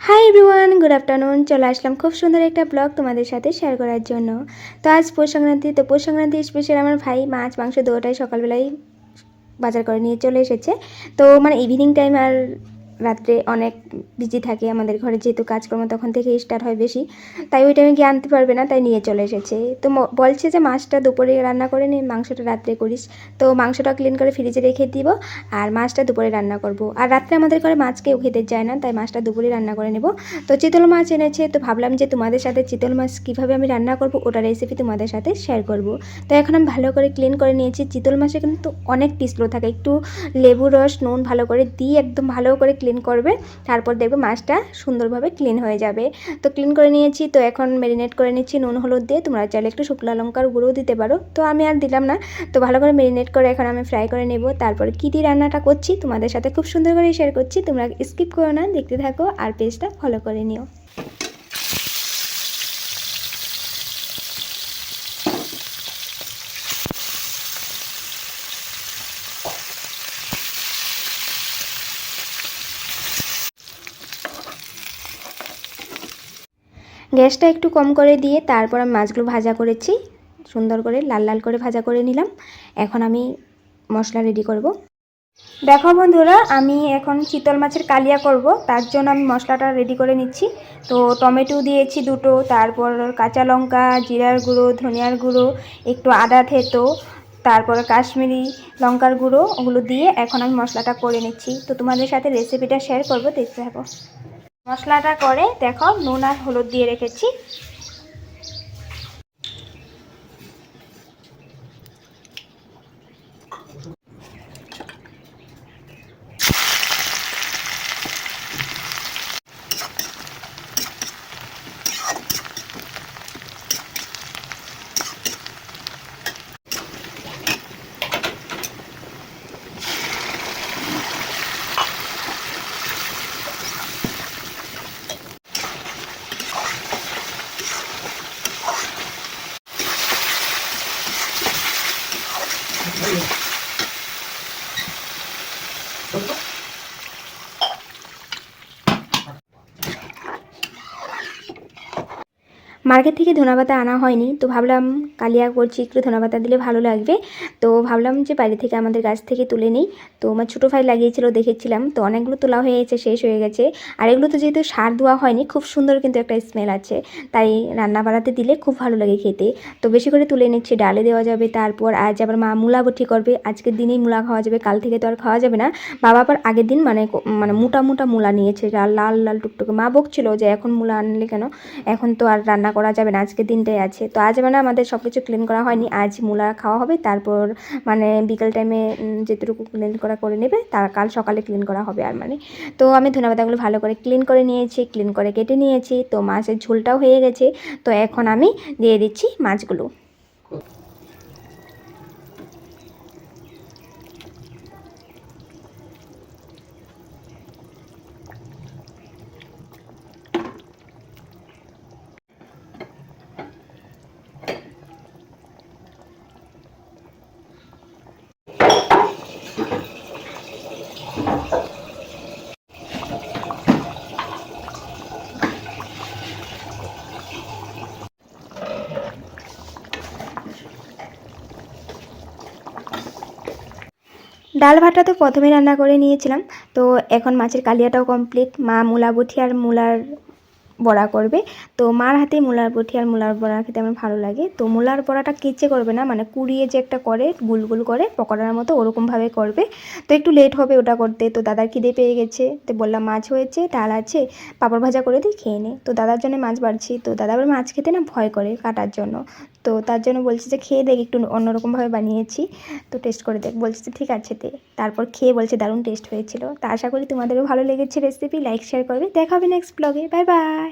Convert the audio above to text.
Hi everyone, good afternoon. চলে আসলাম খুব সুন্দর একটা ব্লগ তোমাদের সাথে শেয়ার করার জন্য। তো আজ পৌষ সংক্রান্তি। তো পৌষ সংক্রান্তি স্পেশাল আমার ভাই মাছ মাংস দুটোটাই সকালবেলায় বাজার করে নিয়ে চলে এসেছে। তো ইভিনিং টাইম আর রাত্রে অনেক বিজি থাকে আমাদের ঘরে, যেহেতু কাজকর্ম তখন থেকে স্টার্ট হয় বেশি, তাই ওই টাইমে গিয়ে আনতে পারবে না, তাই নিয়ে চলে এসেছে। তো বলছে যে মাছটা দুপুরে রান্না করে নি, মাংসটা রাত্রে করিস। তো মাংসটা ক্লিন করে ফ্রিজে রেখে দিব, আর মাছটা দুপুরে রান্না করব। আর রাত্রে আমাদের ঘরে মাছ কেউ খেতে যায় না, তাই মাছটা দুপুরে রান্না করে নেব। তো চিতল মাছ এনেছে, তো ভাবলাম যে তোমাদের সাথে চিতল মাছ কীভাবে আমি রান্না করব ওটা রেসিপি তোমাদের সাথে শেয়ার করব। তো এখন আমি ভালো করে ক্লিন করে নিয়েছি। চিতল মাছে কিন্তু অনেক পিছলো থাকে, একটু লেবু রস নুন ভালো করে দিয়ে একদম ভালো করে ক্লিন করবে, তারপর দেখবে মাছটা সুন্দরভাবে ক্লিন হয়ে যাবে। তো ক্লিন করে নিয়েছি, তো এখন ম্যারিনেট করে নিচ্ছি নুন হলুদ দিয়ে। তোমরা চাইলে একটু শুকনো লঙ্কার গুঁড়োও দিতে পারো, তো আমি আর দিলাম না। তো ভালো করে ম্যারিনেট করে এখন আমি ফ্রাই করে নেব। তারপর কী দিয়ে রান্নাটা করছি তোমাদের সাথে খুব সুন্দর করে শেয়ার করছি, তোমরা স্কিপ করো না, দেখতে থাকো আর পেজটা ফলো করে নিও। গ্যাসটা একটু কম করে দিয়ে তারপর আমি মাছগুলো ভাজা করেছি, সুন্দর করে লাল লাল করে ভাজা করে নিলাম। এখন আমি মশলা রেডি করব। দেখো বন্ধুরা, আমি এখন চিতল মাছের কালিয়া করব, তার জন্য আমি মশলাটা রেডি করে নিচ্ছি। তো টমেটো দিয়েছি দুটো, তারপর কাঁচা লঙ্কা, জিরার গুঁড়ো, ধনিয়ার গুঁড়ো, একটু আদা থেতো, তারপর কাশ্মীরি লঙ্কার গুঁড়ো, ওগুলো দিয়ে এখন আমি মশলাটা করে নিচ্ছি। তো তোমাদের সাথে রেসিপিটা শেয়ার করব, দেখতে থাকো। মশলাটা করে দেখো নুন আর হলুদ দিয়ে রেখেছি। মার্কেট থেকে ধনেপাতা আনা হয়নি, তো ভাবলাম কালিয়া করছি, একটু ধনেপাতা দিলে ভালো লাগবে। তো ভাবলাম যে বাইরে থেকে আমাদের গাছ থেকে তুলে নিই। তো আমার ছোটো ভাই লাগিয়েছিল, দেখেছিলাম, তো অনেকগুলো তোলা হয়ে গেছে, শেষ হয়ে গেছে। আর এগুলো তো যেহেতু সার দেওয়া হয়নি, খুব সুন্দর কিন্তু একটা স্মেল আছে, তাই রান্না বাড়াতে দিলে খুব ভালো লাগে খেতে। তো বেশি করে তুলে নিচ্ছি, ডালে দেওয়া যাবে। তারপর আজ আবার মা মূলা বটি করবে, আজকের দিনেই মূলা খাওয়া যাবে, কাল থেকে তো আর খাওয়া যাবে না। বাবা আবার আগের দিন মোটা মোটা মূলা নিয়েছে, লাল লাল টুকটুকে। মা বকছিল যে এখন মূলা আনলে কেন, এখন তো আর রান্না করা যাবে না, আজকের দিনটাই আছে। তো আজ আমাদের সব কিছু ক্লিন করা হয়নি, আজ মূলা খাওয়া হবে। তারপর বিকেল টাইমে যেটুকু ক্লিন করা করে নেবে, তার কাল সকালে ক্লিন করা হবে। আর তো আমি ধনেপাতাগুলো ভালো করে ক্লিন করে নিয়েছি, ক্লিন করে কেটে নিয়েছি। তো মাছের ঝোলটাও হয়ে গেছে। তো এখন আমি দিয়ে দিচ্ছি মাছগুলো। ডাল ভাতটা তো প্রথমেই রান্না করে নিয়েছিলাম। তো এখন মাছের কালিয়াটাও কমপ্লিট। মা মূলা বটি আর মূলার বড়া করবে। তো মার হাতে মূলার বটি আর মূলার বড়া খেতে আমার ভালো লাগে। তো মূলার বড়াটা কেচে করবে না, কুড়িয়ে যে একটা করে গোল গোল করে পকোড়ার মতো, ওরকমভাবে করবে। তো একটু লেট হবে ওটা করতে। তো দাদার খিদে পেয়ে গেছে, তো বললাম মাছ হয়েছে, ডাল আছে, পাঁপড় ভাজা করে দিই, খেয়ে নে। তো দাদার জন্য মাছ বাড়ছি। তো দাদা আবার মাছ খেতে না ভয় করে কাটার জন্য, তো তার জন্য বলছি যে খেয়ে দেখ, একটু অন্যরকমভাবে বানিয়েছি, তো টেস্ট করে দেখ। বলছি যে ঠিক আছে তে। তারপর খেয়ে বলছে দারুণ টেস্ট হয়েছিল। তো আশা করি তোমাদেরও ভালো লেগেছে রেসিপি। লাইক শেয়ার করবে, দেখা হবে নেক্সট ব্লগে। Bye bye.